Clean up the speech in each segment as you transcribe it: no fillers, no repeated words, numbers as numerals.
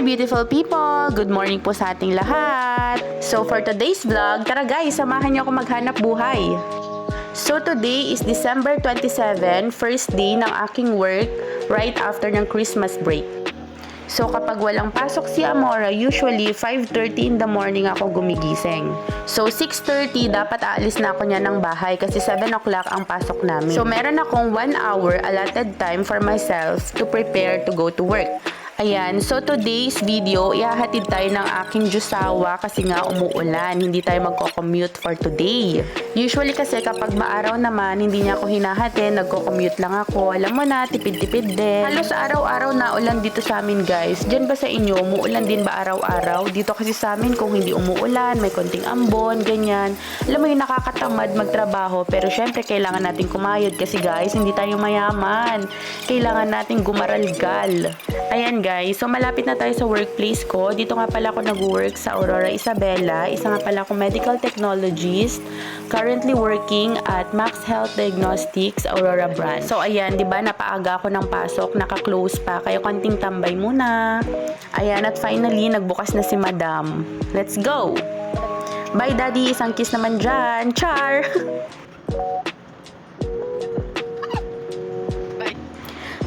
beautiful people! Good morning po sa ating lahat! So for today's vlog, tara guys, samahan niyo ako maghanap buhay. So today is December 27, first day ng aking work right after ng Christmas break. So kapag walang pasok si Amora, usually 5:30 in the morning ako gumigising. So 6:30 dapat aalis na ako niya ng bahay kasi 7 o'clock ang pasok namin. So meron akong 1 hour allotted time for myself to prepare to go to work. Ayan, so today's video, ihahatid tayo ng aking jusawa kasi nga umuulan, hindi tayo magko-commute for today. Usually kasi kapag maaraw naman, hindi niya ako hinahatid, nagko-commute lang ako. Alam mo na, tipid-tipid din. Halos araw-araw na ulan dito sa amin guys. Diyan ba sa inyo, umuulan din ba araw-araw? Dito kasi sa amin kung hindi umuulan, may konting ambon, ganyan. Alam mo yung nakakatamad magtrabaho, pero syempre kailangan natin kumayod kasi guys, hindi tayo mayaman. Kailangan natin gumaralgal. Ayan guys, so malapit na tayo sa workplace ko. Dito nga pala ako nag-work sa Aurora Isabela. Isa nga pala ako medical technologist. Currently working at Max Health Diagnostics Aurora branch. So ayan, 'di ba, napaaga ako ng pasok, naka-close pa. Kaya konting tambay muna. Ayan, at finally nagbukas na si Madam. Let's go. Bye Daddy, isang kiss naman diyan. Char.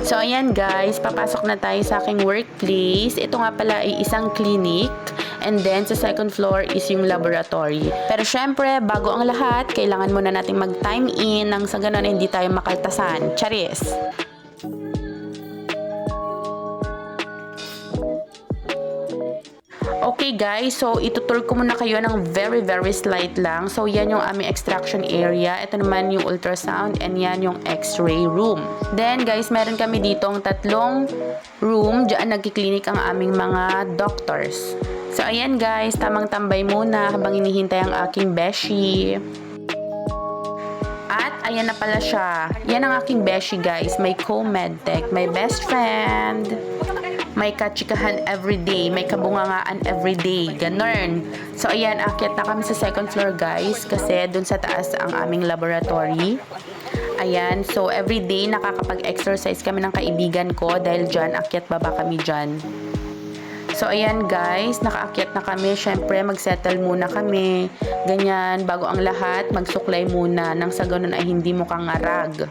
So, ayan guys, papasok na tayo sa aking workplace. Ito nga pala ay isang clinic. And then, sa second floor is yung laboratory. Pero syempre, bago ang lahat, kailangan muna natin mag-time in nang sa ganun hindi tayo makaltasan. Charis! Okay guys, so itutur ko muna kayo ng very slight lang. So yan yung aming extraction area. Ito naman yung ultrasound and yan yung x-ray room. Then guys, meron kami ditong 3 room. Diyan nagkiklinik ang aming mga doctors. So ayan guys, tamang tambay muna habang inihintay ang aking beshi. At ayan na pala siya. Yan ang aking beshi guys. May co-medtech, may best friend. May kachikahan everyday, may kabungangaan everyday, ganun. So, ayan, akyat na kami sa second floor, guys, kasi dun sa taas ang aming laboratory. Ayan, so everyday nakakapag-exercise kami ng kaibigan ko dahil dyan, akyat baba kami dyan. So, ayan guys, nakaakyat na kami. Syempre, mag-settle muna kami. Ganyan, bago ang lahat, magsuklay muna nang sa ganun ay hindi mo kang ngarag.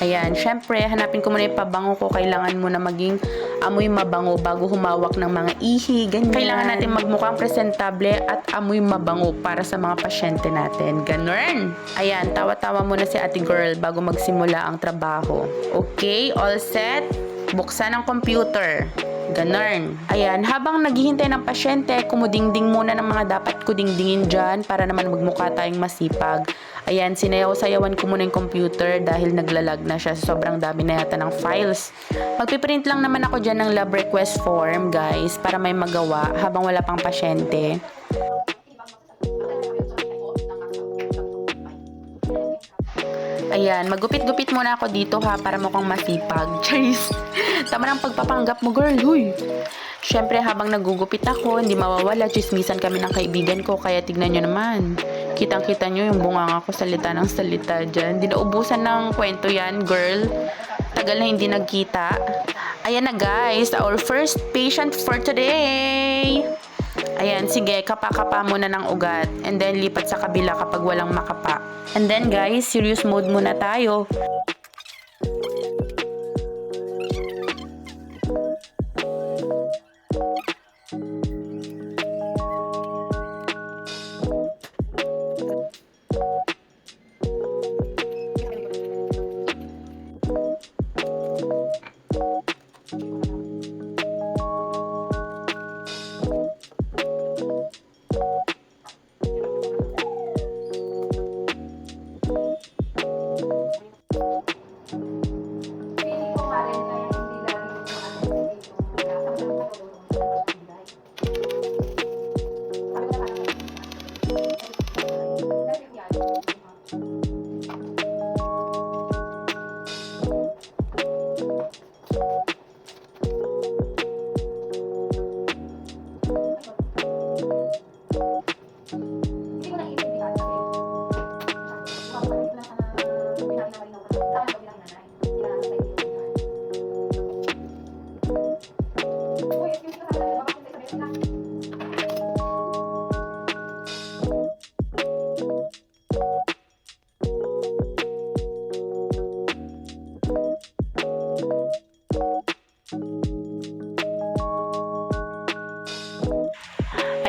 Ayan, syempre, hanapin ko muna yung pabango ko. Kailangan mo na maging amoy mabango bago humawak ng mga ihi, ganyan. Kailangan natin magmukhang presentable at amoy mabango para sa mga pasyente natin. Ganun. Ayan, tawa-tawa muna si ate girl bago magsimula ang trabaho. Okay, all set? Buksan ang computer. Ganun. Ayan, habang naghihintay ng pasyente, kumudingding muna ng mga dapat kudingdingin dyan para naman magmukha tayong masipag. Ayan, sinayaw-sayawan ko muna yung computer dahil naglalag na siya. Sobrang dami na yata ng files. Magpiprint lang naman ako dyan ng lab request form, guys, para may magawa habang wala pang pasyente. Ayan, magupit-gupit muna ako dito ha para mukhang masipag. Charis! Tama ng pagpapanggap mo, girl. Huy! Siyempre, habang nagugupit ako, hindi mawawala. Chismisan kami ng kaibigan ko, kaya tignan nyo naman. Kitang-kita nyo yung bunganga ko salita ng salita dyan. Di naubusan ng kwento yan, girl. Tagal na hindi nagkita. Ayan na guys, our first patient for today. Ayan, sige, kapa-kapa muna ng ugat. And then, lipat sa kabila kapag walang makapa. And then guys, serious mode muna tayo.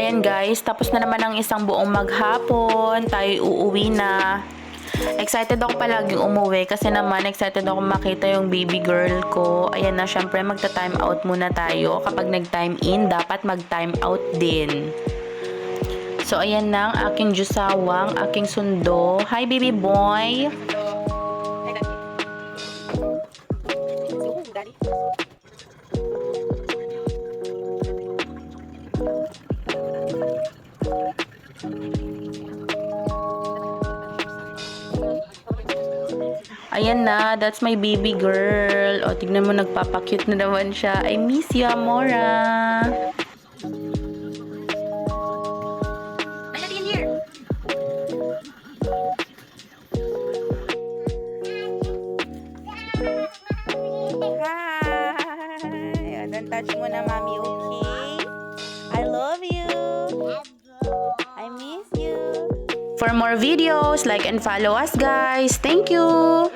ayan guys, tapos na naman ang isang buong maghapon. Tayo uuwi na. Excited ako palaging umuwi kasi naman excited ako makita yung baby girl ko. Ayan na, syempre magta-time out muna tayo. Kapag nag-time in, dapat mag-time out din. So, ayan na ang aking Diyosawang, aking sundo. Hi, baby boy! Ayan na, that's my baby girl. O, tignan mo, nagpapakute na naman siya. I miss you, Amora. Hi! Don't touch mo na, Mommy, okay? I love you. I miss you. For more videos, like and follow us, guys. Thank you.